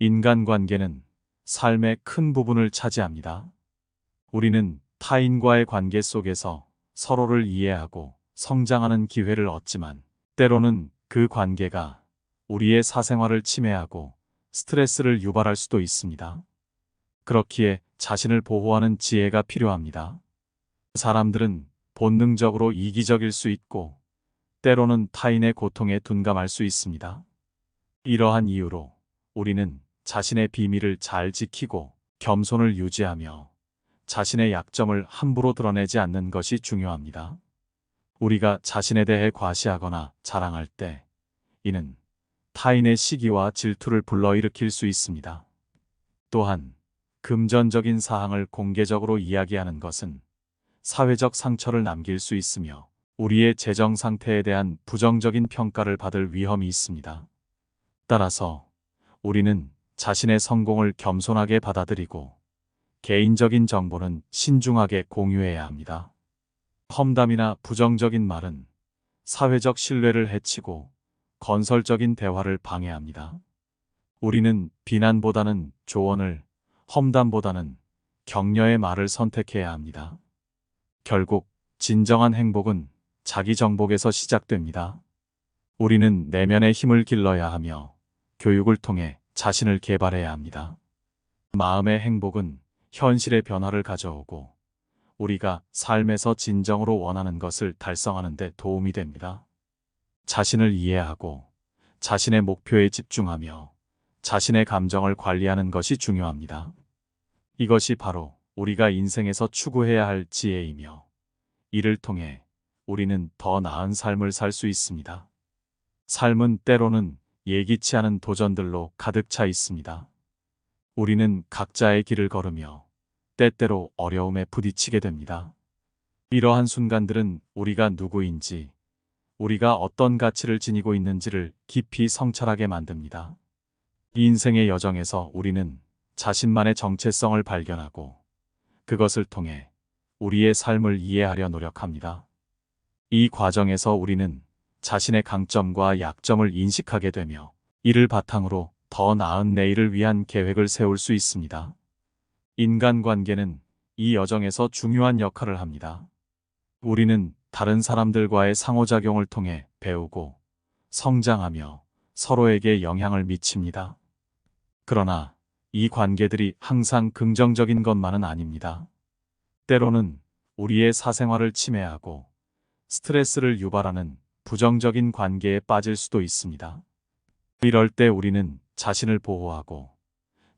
인간관계는 삶의 큰 부분을 차지합니다. 우리는 타인과의 관계 속에서 서로를 이해하고 성장하는 기회를 얻지만 때로는 그 관계가 우리의 사생활을 침해하고 스트레스를 유발할 수도 있습니다. 그렇기에 자신을 보호하는 지혜가 필요합니다. 사람들은 본능적으로 이기적일 수 있고 때로는 타인의 고통에 둔감할 수 있습니다. 이러한 이유로 우리는 자신의 비밀을 잘 지키고 겸손을 유지하며 자신의 약점을 함부로 드러내지 않는 것이 중요합니다. 우리가 자신에 대해 과시하거나 자랑할 때 이는 타인의 시기와 질투를 불러일으킬 수 있습니다. 또한 금전적인 사항을 공개적으로 이야기하는 것은 사회적 상처를 남길 수 있으며 우리의 재정 상태에 대한 부정적인 평가를 받을 위험이 있습니다. 따라서 우리는 자신의 성공을 겸손하게 받아들이고 개인적인 정보는 신중하게 공유해야 합니다. 험담이나 부정적인 말은 사회적 신뢰를 해치고 건설적인 대화를 방해합니다. 우리는 비난보다는 조언을, 험담보다는 격려의 말을 선택해야 합니다. 결국 진정한 행복은 자기 정복에서 시작됩니다. 우리는 내면의 힘을 길러야 하며 교육을 통해 자신을 개발해야 합니다. 마음의 행복은 현실의 변화를 가져오고 우리가 삶에서 진정으로 원하는 것을 달성하는 데 도움이 됩니다. 자신을 이해하고 자신의 목표에 집중하며 자신의 감정을 관리하는 것이 중요합니다. 이것이 바로 우리가 인생에서 추구해야 할 지혜이며 이를 통해 우리는 더 나은 삶을 살 수 있습니다. 삶은 때로는 예기치 않은 도전들로 가득 차 있습니다. 우리는 각자의 길을 걸으며 때때로 어려움에 부딪히게 됩니다. 이러한 순간들은 우리가 누구인지, 우리가 어떤 가치를 지니고 있는지를 깊이 성찰하게 만듭니다. 인생의 여정에서 우리는 자신만의 정체성을 발견하고 그것을 통해 우리의 삶을 이해하려 노력합니다. 이 과정에서 우리는 자신의 강점과 약점을 인식하게 되며 이를 바탕으로 더 나은 내일을 위한 계획을 세울 수 있습니다. 인간관계는 이 여정에서 중요한 역할을 합니다. 우리는 다른 사람들과의 상호작용을 통해 배우고 성장하며 서로에게 영향을 미칩니다. 그러나 이 관계들이 항상 긍정적인 것만은 아닙니다. 때로는 우리의 사생활을 침해하고 스트레스를 유발하는 부정적인 관계에 빠질 수도 있습니다. 이럴 때 우리는 자신을 보호하고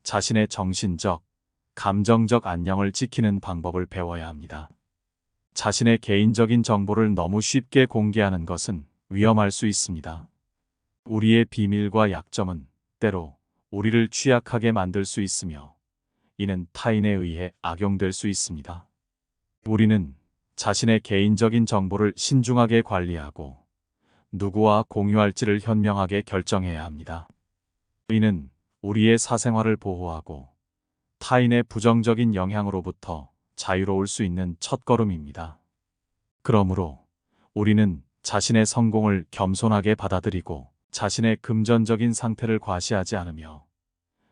자신의 정신적, 감정적 안녕을 지키는 방법을 배워야 합니다. 자신의 개인적인 정보를 너무 쉽게 공개하는 것은 위험할 수 있습니다. 우리의 비밀과 약점은 때로 우리를 취약하게 만들 수 있으며 이는 타인에 의해 악용될 수 있습니다. 우리는 자신의 개인적인 정보를 신중하게 관리하고 누구와 공유할지를 현명하게 결정해야 합니다. 이는 우리의 사생활을 보호하고 타인의 부정적인 영향으로부터 자유로울 수 있는 첫걸음입니다. 그러므로 우리는 자신의 성공을 겸손하게 받아들이고 자신의 금전적인 상태를 과시하지 않으며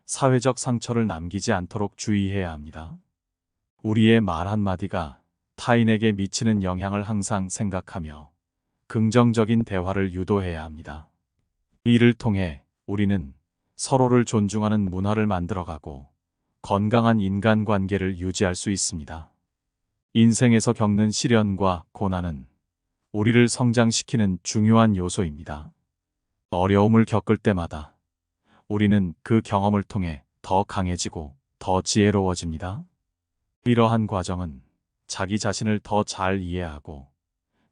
사회적 상처를 남기지 않도록 주의해야 합니다. 우리의 말 한마디가 타인에게 미치는 영향을 항상 생각하며 긍정적인 대화를 유도해야 합니다. 이를 통해 우리는 서로를 존중하는 문화를 만들어가고 건강한 인간관계를 유지할 수 있습니다. 인생에서 겪는 시련과 고난은 우리를 성장시키는 중요한 요소입니다. 어려움을 겪을 때마다 우리는 그 경험을 통해 더 강해지고 더 지혜로워집니다. 이러한 과정은 자기 자신을 더 잘 이해하고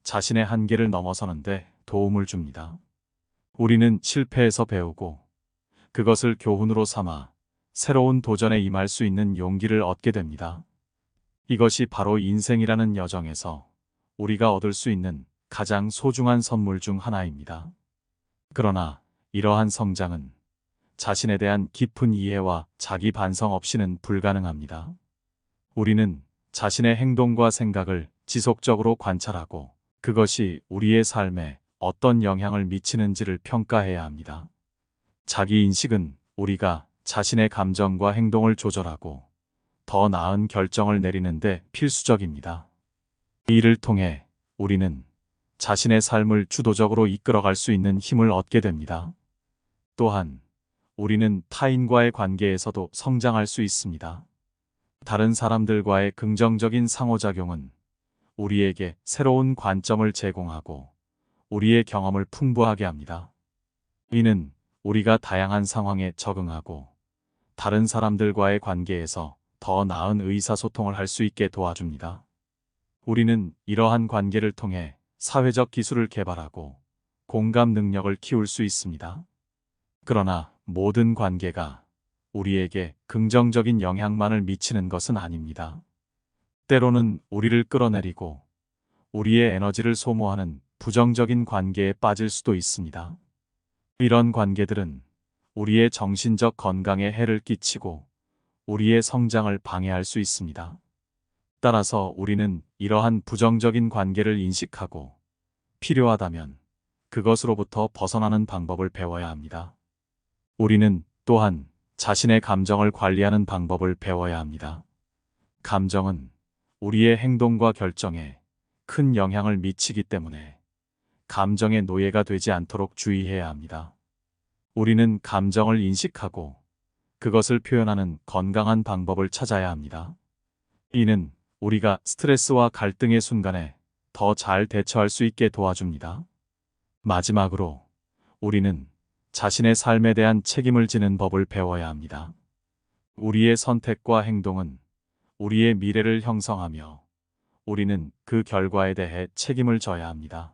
자신의 한계를 넘어서는 데 도움을 줍니다. 우리는 실패에서 배우고 그것을 교훈으로 삼아 새로운 도전에 임할 수 있는 용기를 얻게 됩니다. 이것이 바로 인생이라는 여정에서 우리가 얻을 수 있는 가장 소중한 선물 중 하나입니다. 그러나 이러한 성장은 자신에 대한 깊은 이해와 자기 반성 없이는 불가능합니다. 우리는 자신의 행동과 생각을 지속적으로 관찰하고 그것이 우리의 삶에 어떤 영향을 미치는지를 평가해야 합니다. 자기 인식은 우리가 자신의 감정과 행동을 조절하고 더 나은 결정을 내리는데 필수적입니다. 이를 통해 우리는 자신의 삶을 주도적으로 이끌어갈 수 있는 힘을 얻게 됩니다. 또한 우리는 타인과의 관계에서도 성장할 수 있습니다. 다른 사람들과의 긍정적인 상호작용은 우리에게 새로운 관점을 제공하고 우리의 경험을 풍부하게 합니다. 이는 우리가 다양한 상황에 적응하고 다른 사람들과의 관계에서 더 나은 의사소통을 할 수 있게 도와줍니다. 우리는 이러한 관계를 통해 사회적 기술을 개발하고 공감 능력을 키울 수 있습니다. 그러나 모든 관계가 우리에게 긍정적인 영향만을 미치는 것은 아닙니다. 때로는 우리를 끌어내리고 우리의 에너지를 소모하는 부정적인 관계에 빠질 수도 있습니다. 이런 관계들은 우리의 정신적 건강에 해를 끼치고 우리의 성장을 방해할 수 있습니다. 따라서 우리는 이러한 부정적인 관계를 인식하고 필요하다면 그것으로부터 벗어나는 방법을 배워야 합니다. 우리는 또한 자신의 감정을 관리하는 방법을 배워야 합니다. 감정은 우리의 행동과 결정에 큰 영향을 미치기 때문에 감정의 노예가 되지 않도록 주의해야 합니다. 우리는 감정을 인식하고 그것을 표현하는 건강한 방법을 찾아야 합니다. 이는 우리가 스트레스와 갈등의 순간에 더 잘 대처할 수 있게 도와줍니다. 마지막으로 우리는 자신의 삶에 대한 책임을 지는 법을 배워야 합니다. 우리의 선택과 행동은 우리의 미래를 형성하며 우리는 그 결과에 대해 책임을 져야 합니다.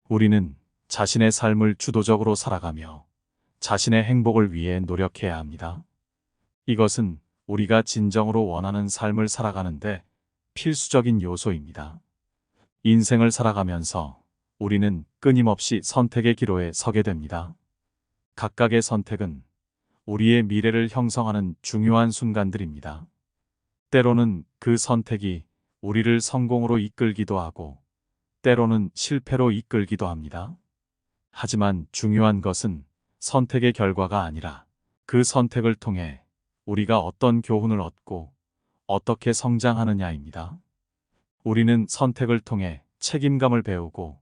우리는 자신의 삶을 주도적으로 살아가며 자신의 행복을 위해 노력해야 합니다. 이것은 우리가 진정으로 원하는 삶을 살아가는데 필수적인 요소입니다. 인생을 살아가면서 우리는 끊임없이 선택의 기로에 서게 됩니다. 각각의 선택은 우리의 미래를 형성하는 중요한 순간들입니다. 때로는 그 선택이 우리를 성공으로 이끌기도 하고 때로는 실패로 이끌기도 합니다. 하지만 중요한 것은 선택의 결과가 아니라 그 선택을 통해 우리가 어떤 교훈을 얻고 어떻게 성장하느냐입니다. 우리는 선택을 통해 책임감을 배우고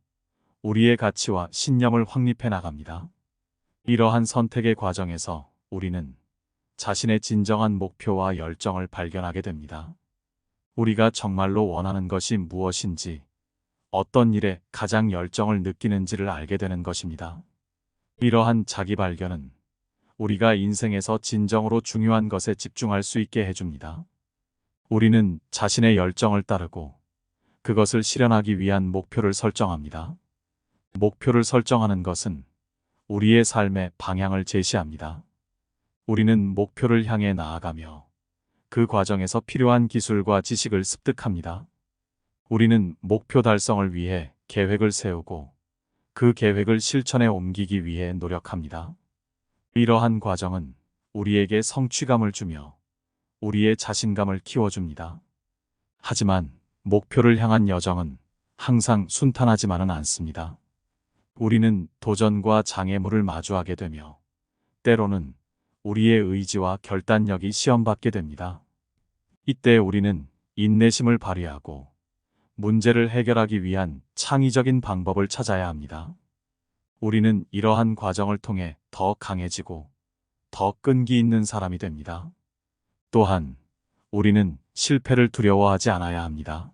우리의 가치와 신념을 확립해 나갑니다. 이러한 선택의 과정에서 우리는 자신의 진정한 목표와 열정을 발견하게 됩니다. 우리가 정말로 원하는 것이 무엇인지, 어떤 일에 가장 열정을 느끼는지를 알게 되는 것입니다. 이러한 자기 발견은 우리가 인생에서 진정으로 중요한 것에 집중할 수 있게 해줍니다. 우리는 자신의 열정을 따르고 그것을 실현하기 위한 목표를 설정합니다. 목표를 설정하는 것은 우리의 삶의 방향을 제시합니다. 우리는 목표를 향해 나아가며 그 과정에서 필요한 기술과 지식을 습득합니다. 우리는 목표 달성을 위해 계획을 세우고 그 계획을 실천에 옮기기 위해 노력합니다. 이러한 과정은 우리에게 성취감을 주며 우리의 자신감을 키워줍니다. 하지만 목표를 향한 여정은 항상 순탄하지만은 않습니다. 우리는 도전과 장애물을 마주하게 되며 때로는 우리의 의지와 결단력이 시험받게 됩니다. 이때 우리는 인내심을 발휘하고 문제를 해결하기 위한 창의적인 방법을 찾아야 합니다. 우리는 이러한 과정을 통해 더 강해지고 더 끈기 있는 사람이 됩니다. 또한 우리는 실패를 두려워하지 않아야 합니다.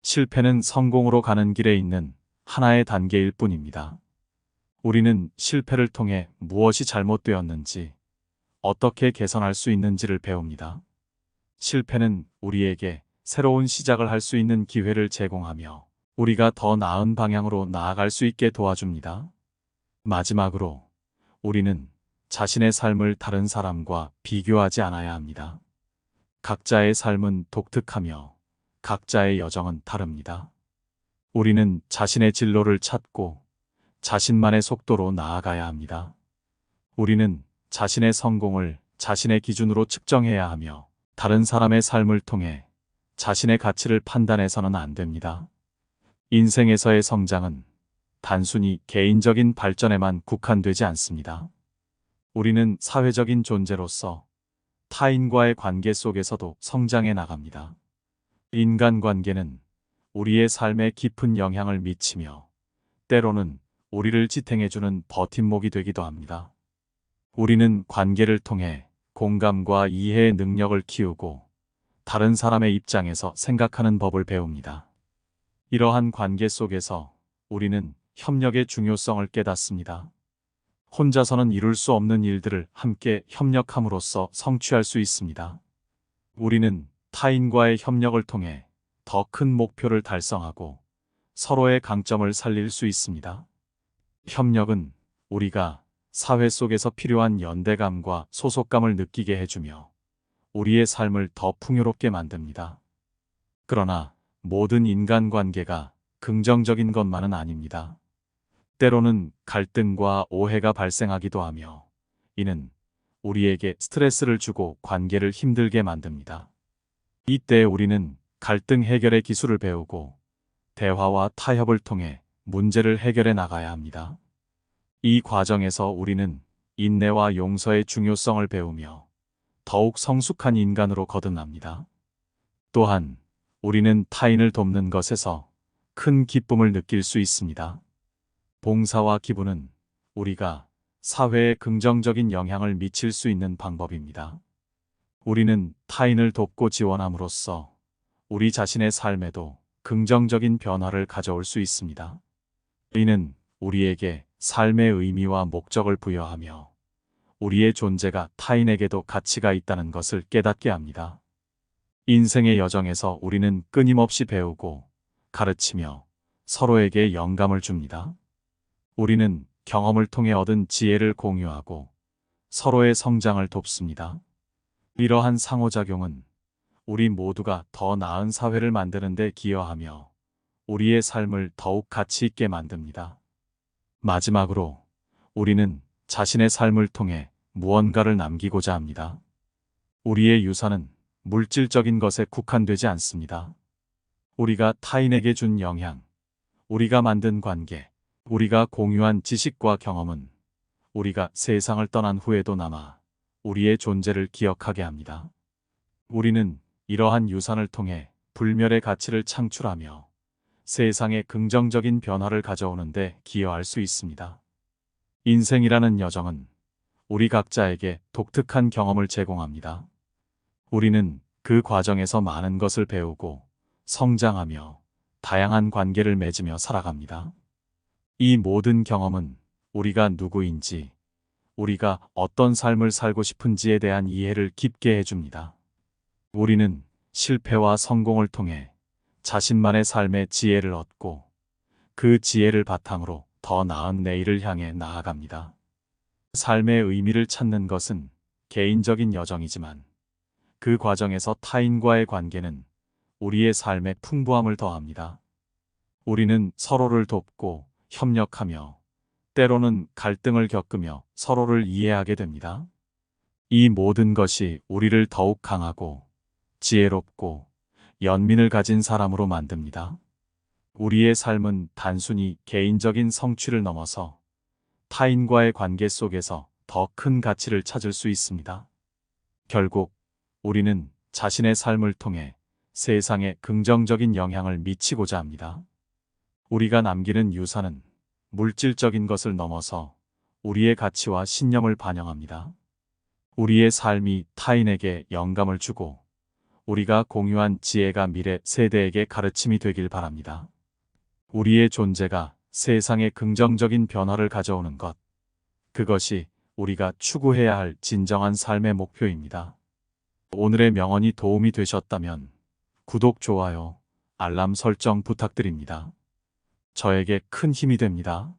실패는 성공으로 가는 길에 있는 하나의 단계일 뿐입니다. 우리는 실패를 통해 무엇이 잘못되었는지, 어떻게 개선할 수 있는지를 배웁니다. 실패는 우리에게 새로운 시작을 할 수 있는 기회를 제공하며 우리가 더 나은 방향으로 나아갈 수 있게 도와줍니다. 마지막으로 우리는 자신의 삶을 다른 사람과 비교하지 않아야 합니다. 각자의 삶은 독특하며 각자의 여정은 다릅니다. 우리는 자신의 진로를 찾고 자신만의 속도로 나아가야 합니다. 우리는 자신의 성공을 자신의 기준으로 측정해야 하며 다른 사람의 삶을 통해 자신의 가치를 판단해서는 안 됩니다. 인생에서의 성장은 단순히 개인적인 발전에만 국한되지 않습니다. 우리는 사회적인 존재로서 타인과의 관계 속에서도 성장해 나갑니다. 인간관계는 우리의 삶에 깊은 영향을 미치며 때로는 우리를 지탱해주는 버팀목이 되기도 합니다. 우리는 관계를 통해 공감과 이해의 능력을 키우고 다른 사람의 입장에서 생각하는 법을 배웁니다. 이러한 관계 속에서 우리는 협력의 중요성을 깨닫습니다. 혼자서는 이룰 수 없는 일들을 함께 협력함으로써 성취할 수 있습니다. 우리는 타인과의 협력을 통해 더 큰 목표를 달성하고 서로의 강점을 살릴 수 있습니다. 협력은 우리가 사회 속에서 필요한 연대감과 소속감을 느끼게 해주며 우리의 삶을 더 풍요롭게 만듭니다. 그러나 모든 인간관계가 긍정적인 것만은 아닙니다. 때로는 갈등과 오해가 발생하기도 하며 이는 우리에게 스트레스를 주고 관계를 힘들게 만듭니다. 이때 우리는 갈등 해결의 기술을 배우고 대화와 타협을 통해 문제를 해결해 나가야 합니다. 이 과정에서 우리는 인내와 용서의 중요성을 배우며 더욱 성숙한 인간으로 거듭납니다. 또한 우리는 타인을 돕는 것에서 큰 기쁨을 느낄 수 있습니다. 봉사와 기부는 우리가 사회에 긍정적인 영향을 미칠 수 있는 방법입니다. 우리는 타인을 돕고 지원함으로써 우리 자신의 삶에도 긍정적인 변화를 가져올 수 있습니다. 이는 우리에게 삶의 의미와 목적을 부여하며 우리의 존재가 타인에게도 가치가 있다는 것을 깨닫게 합니다. 인생의 여정에서 우리는 끊임없이 배우고 가르치며 서로에게 영감을 줍니다. 우리는 경험을 통해 얻은 지혜를 공유하고 서로의 성장을 돕습니다. 이러한 상호작용은 우리 모두가 더 나은 사회를 만드는 데 기여하며 우리의 삶을 더욱 가치 있게 만듭니다. 마지막으로 우리는 자신의 삶을 통해 무언가를 남기고자 합니다. 우리의 유산은 물질적인 것에 국한되지 않습니다. 우리가 타인에게 준 영향, 우리가 만든 관계, 우리가 공유한 지식과 경험은 우리가 세상을 떠난 후에도 남아 우리의 존재를 기억하게 합니다. 우리는 이러한 유산을 통해 불멸의 가치를 창출하며 세상에 긍정적인 변화를 가져오는 데 기여할 수 있습니다. 인생이라는 여정은 우리 각자에게 독특한 경험을 제공합니다. 우리는 그 과정에서 많은 것을 배우고 성장하며 다양한 관계를 맺으며 살아갑니다. 이 모든 경험은 우리가 누구인지, 우리가 어떤 삶을 살고 싶은지에 대한 이해를 깊게 해줍니다. 우리는 실패와 성공을 통해 자신만의 삶의 지혜를 얻고 그 지혜를 바탕으로 더 나은 내일을 향해 나아갑니다. 삶의 의미를 찾는 것은 개인적인 여정이지만 그 과정에서 타인과의 관계는 우리의 삶에 풍부함을 더합니다. 우리는 서로를 돕고 협력하며 때로는 갈등을 겪으며 서로를 이해하게 됩니다. 이 모든 것이 우리를 더욱 강하고 지혜롭고 연민을 가진 사람으로 만듭니다. 우리의 삶은 단순히 개인적인 성취를 넘어서 타인과의 관계 속에서 더 큰 가치를 찾을 수 있습니다. 결국 우리는 자신의 삶을 통해 세상에 긍정적인 영향을 미치고자 합니다. 우리가 남기는 유산은 물질적인 것을 넘어서 우리의 가치와 신념을 반영합니다. 우리의 삶이 타인에게 영감을 주고 우리가 공유한 지혜가 미래 세대에게 가르침이 되길 바랍니다. 우리의 존재가 세상에 긍정적인 변화를 가져오는 것, 그것이 우리가 추구해야 할 진정한 삶의 목표입니다. 오늘의 명언이 도움이 되셨다면 구독, 좋아요, 알람 설정 부탁드립니다. 저에게 큰 힘이 됩니다.